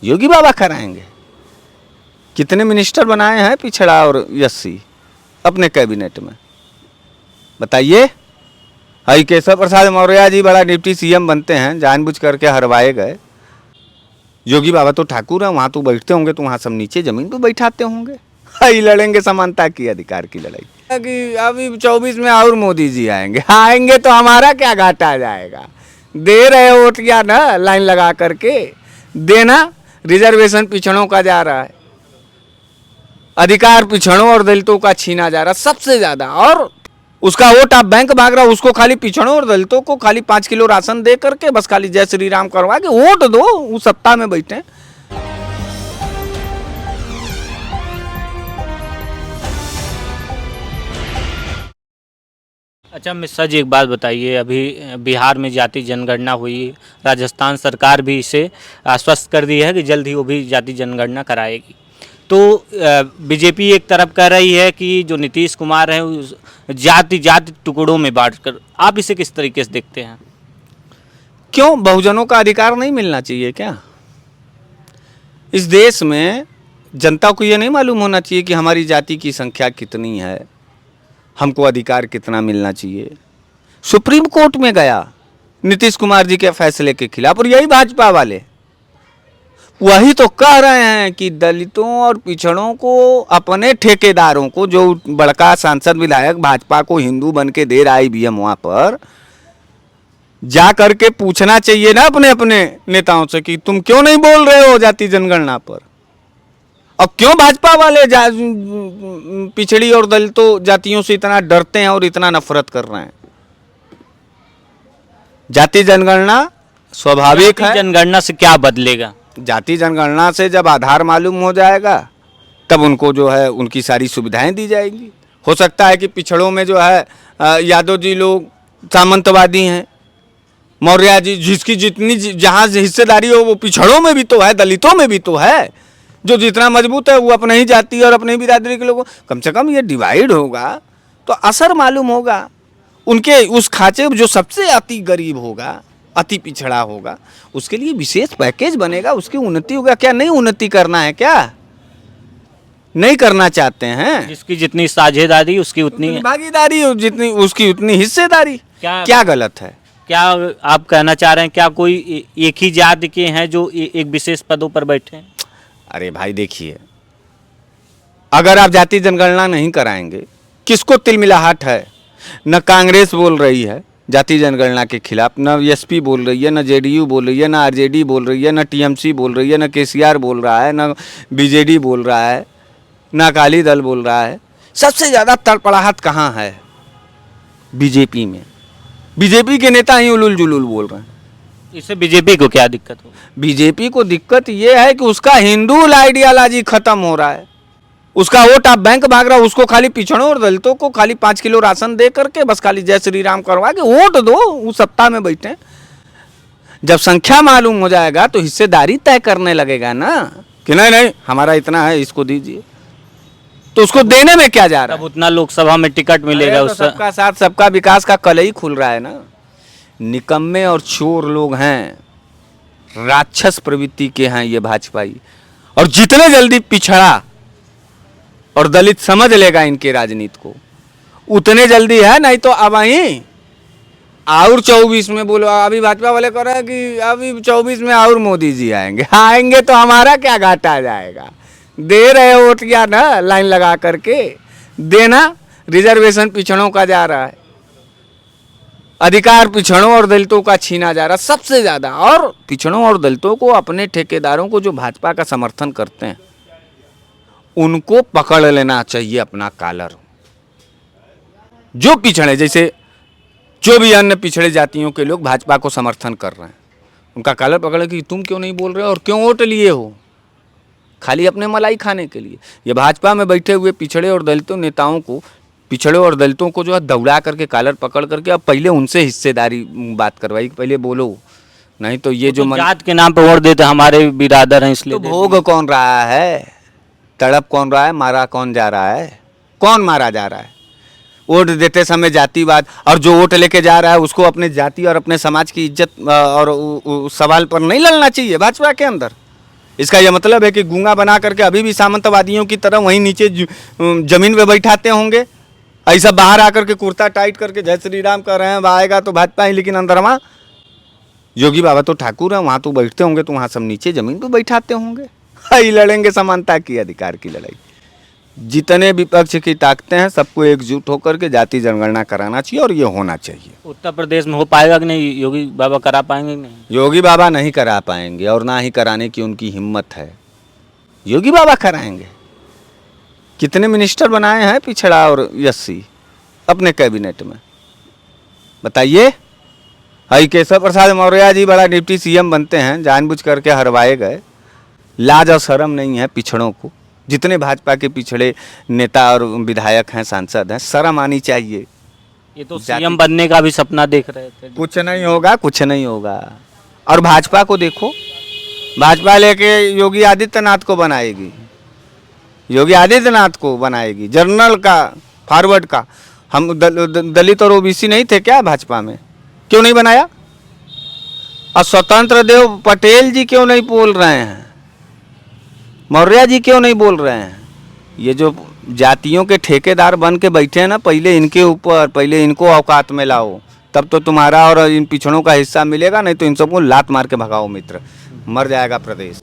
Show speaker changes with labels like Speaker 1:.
Speaker 1: योगी बाबा कराएंगे। कितने मिनिस्टर बनाए हैं पिछड़ा और एससी अपने कैबिनेट में, बताइए। हरि केशव प्रसाद मौर्य जी बड़ा डिप्टी सीएम बनते हैं, जानबूझ करके हरवाए गए। योगी बाबा तो ठाकुर हैं, वहाँ तो बैठते होंगे तो वहाँ सब नीचे जमीन पे बैठाते होंगे। हाई लड़ेंगे समानता की, अधिकार की लड़ाई कि अभी 24 में और मोदी जी आएंगे। आएंगे तो हमारा क्या घाटा आ जाएगा। दे रहे वोट या ना, लाइन लगा करके देना। रिजर्वेशन पिछड़ों का जा रहा है, अधिकार पिछड़ों और दलितों का छीना जा रहा सबसे ज्यादा। और उसका वोट आप बैंक मांग रहा, उसको खाली पिछड़ों और दलितों को खाली 5 किलो राशन दे करके बस खाली जय श्री राम करवा के वोट दो, वो सत्ता में बैठे।
Speaker 2: अच्छा मिश्रा जी, एक बात बताइए, अभी बिहार में जाति जनगणना हुई, राजस्थान सरकार भी इसे आश्वस्त कर दी है कि जल्द ही वो भी जाति जनगणना कराएगी। तो बीजेपी एक तरफ कह रही है कि जो नीतीश कुमार हैं उस जाति टुकड़ों में बांटकर, आप इसे किस तरीके से देखते हैं?
Speaker 1: क्यों बहुजनों का अधिकार नहीं मिलना चाहिए क्या? इस देश में जनता को ये नहीं मालूम होना चाहिए कि हमारी जाति की संख्या कितनी है, हमको अधिकार कितना मिलना चाहिए? सुप्रीम कोर्ट में गया नीतीश कुमार जी के फैसले के खिलाफ, और यही भाजपा वाले वही तो कह रहे हैं कि दलितों और पिछड़ों को अपने ठेकेदारों को, जो बड़का सांसद विधायक भाजपा को हिंदू बन के दे रहा है ईवीएम, वहां पर जा करके पूछना चाहिए ना अपने अपने नेताओं से कि तुम क्यों नहीं बोल रहे हो जाति जनगणना पर। अब क्यों भाजपा वाले पिछड़ी और दलितों जातियों से इतना डरते हैं और इतना नफरत कर रहे हैं? जाति जनगणना स्वाभाविक है।
Speaker 2: जनगणना से क्या बदलेगा?
Speaker 1: जाति जनगणना से जब आधार मालूम हो जाएगा तब उनको जो है उनकी सारी सुविधाएं दी जाएंगी। हो सकता है कि पिछड़ों में जो है यादव जी लोग सामंतवादी हैं, मौर्य जी जिसकी जितनी जहाँ हिस्सेदारी हो वो पिछड़ों में भी तो है, दलितों में भी तो है। जो जितना मजबूत है वो अपने ही जाति और अपने ही बिरादरी के लोगों, कम से कम ये डिवाइड होगा तो असर मालूम होगा। उनके उस खांचे जो सबसे अति गरीब होगा, अति पिछड़ा होगा, उसके लिए विशेष पैकेज बनेगा, उसकी उन्नति होगा। क्या नहीं उन्नति करना है? क्या नहीं करना चाहते हैं?
Speaker 2: जिसकी जितनी साझेदारी उसकी उतनी
Speaker 1: भागीदारी, जितनी उसकी उतनी हिस्सेदारी। क्या गलत है?
Speaker 2: क्या आप कहना चाह रहे हैं क्या कोई एक ही जाति के हैं जो एक विशेष पदों पर बैठे हैं?
Speaker 1: अरे भाई देखिए, अगर आप जाति जनगणना नहीं कराएंगे, किसको तिलमिलाहट है? न कांग्रेस बोल रही है जाति जनगणना के खिलाफ, न एसपी बोल रही है, न जेडीयू बोल रही है, न आरजेडी बोल रही है, न टीएमसी बोल रही है, न केसीआर बोल रहा है, न बीजेडी बोल रहा है, न अकाली दल बोल रहा है। सबसे ज़्यादा तड़पड़ाहट कहाँ है? बीजेपी में। बीजेपी के नेता ही उलूल जुलूल बोल रहे हैं।
Speaker 2: इससे बीजेपी को क्या दिक्कत हो?
Speaker 1: बीजेपी को दिक्कत ये है कि उसका हिंदू आइडियालॉजी खत्म हो रहा है। उसका वोट आप बैंक मांग रहा, उसको खाली पिछड़ों और दलितों को खाली 5 किलो राशन दे करके बस खाली जय श्री राम करवा के वोट दो, वो सत्ता में बैठे। जब संख्या मालूम हो जाएगा तो हिस्सेदारी तय करने लगेगा ना कि नहीं नहीं हमारा इतना है, इसको दीजिए। तो उसको देने में क्या जा रहा है?
Speaker 2: तब उतना लोकसभा में टिकट मिलेगा।
Speaker 1: तो सबका साथ सबका विकास का कल ही खुल रहा है ना। निकम्मे और चोर लोग हैं, राक्षस प्रवृत्ति के हैं ये भाजपाई। और जितने जल्दी पिछड़ा और दलित समझ लेगा इनके राजनीति को, उतने जल्दी है। नहीं तो अब वहीं और 24 में बोलो, अभी भाजपा वाले कह रहे हैं कि अभी 24 में और मोदी जी आएंगे। आएंगे तो हमारा क्या घाटा आ जाएगा। दे रहे वोट या ना, लाइन लगा करके देना। रिजर्वेशन पिछड़ों का जा रहा है, अधिकार पिछड़ों और दलितों का छीना जा रहा सबसे ज्यादा। और पिछड़ों और दलितों को, अपने ठेकेदारों को जो भाजपा का समर्थन करते हैं, उनको पकड़ लेना चाहिए अपना कॉलर। जो पिछड़े, जैसे जो भी अन्य पिछड़े जातियों के लोग भाजपा को समर्थन कर रहे हैं, उनका कॉलर पकड़े कि तुम क्यों नहीं बोल रहे हो और क्यों वोट लिए हो, खाली अपने मलाई खाने के लिए। ये भाजपा में बैठे हुए पिछड़े और दलितों नेताओं को, पिछड़े और दलितों को जो है दौड़ा करके कॉलर पकड़ करके अब पहले उनसे हिस्सेदारी बात करवाई, पहले बोलो। नहीं तो ये जो
Speaker 2: जात के नाम पर वोट देते हमारे बिरादर हैं इसलिए।
Speaker 1: तो भोग कौन रहा है, तड़प कौन रहा है, मारा कौन जा रहा है, कौन मारा जा रहा है? वोट देते समय जातिवाद, और जो वोट लेके जा रहा है उसको अपने जाति और अपने समाज की इज्जत और सवाल पर नहीं लड़ना चाहिए भाजपा के अंदर। इसका यह मतलब है कि गूंगा बना करके अभी भी सामंतवादियों की तरह वहीं नीचे जमीन पे बैठाते होंगे। ऐसा बाहर आकर के कुर्ता टाइट करके जय श्री राम कर रहे हैं, आएगा तो भाजपा ही, लेकिन अंदर वहाँ योगी बाबा तो ठाकुर हैं, वहाँ तो बैठते होंगे, तो वहाँ सब नीचे जमीन पे बैठाते होंगे। ही लड़ेंगे समानता की, अधिकार की लड़ाई। जितने विपक्ष की ताकतें हैं सबको एकजुट होकर के जाति जनगणना कराना चाहिए और ये होना चाहिए।
Speaker 2: उत्तर प्रदेश में हो पाएगा कि नहीं? योगी बाबा करा पाएंगे कि नहीं?
Speaker 1: योगी बाबा नहीं करा पाएंगे और ना ही कराने की उनकी हिम्मत है। योगी बाबा कराएंगे। कितने मिनिस्टर बनाए हैं पिछड़ा और एससी अपने कैबिनेट में, बताइए। हई केशव प्रसाद मौर्य जी बड़ा डिप्टी सीएम बनते हैं, जानबूझ करके हरवाए गए। लाज और शर्म नहीं है पिछड़ों को। जितने भाजपा के पिछड़े नेता और विधायक हैं, सांसद हैं, शर्म आनी चाहिए।
Speaker 2: ये तो सीएम बनने का भी सपना देख रहे थे।
Speaker 1: कुछ नहीं होगा, कुछ नहीं होगा। और भाजपा को देखो, भाजपा लेके योगी आदित्यनाथ को बनाएगी, योगी आदित्यनाथ को बनाएगी, जनरल का, फॉरवर्ड का। हम दलित और ओबीसी नहीं थे क्या भाजपा में? क्यों नहीं बनाया? और स्वतंत्र देव पटेल जी क्यों नहीं बोल रहे हैं? मौर्य जी क्यों नहीं बोल रहे हैं? ये जो जातियों के ठेकेदार बन के बैठे हैं ना, पहले इनके ऊपर, पहले इनको औकात में लाओ, तब तो तुम्हारा और इन पिछड़ों का हिस्सा मिलेगा। नहीं तो इन सबको लात मार के भगाओ मित्र, मर जाएगा प्रदेश।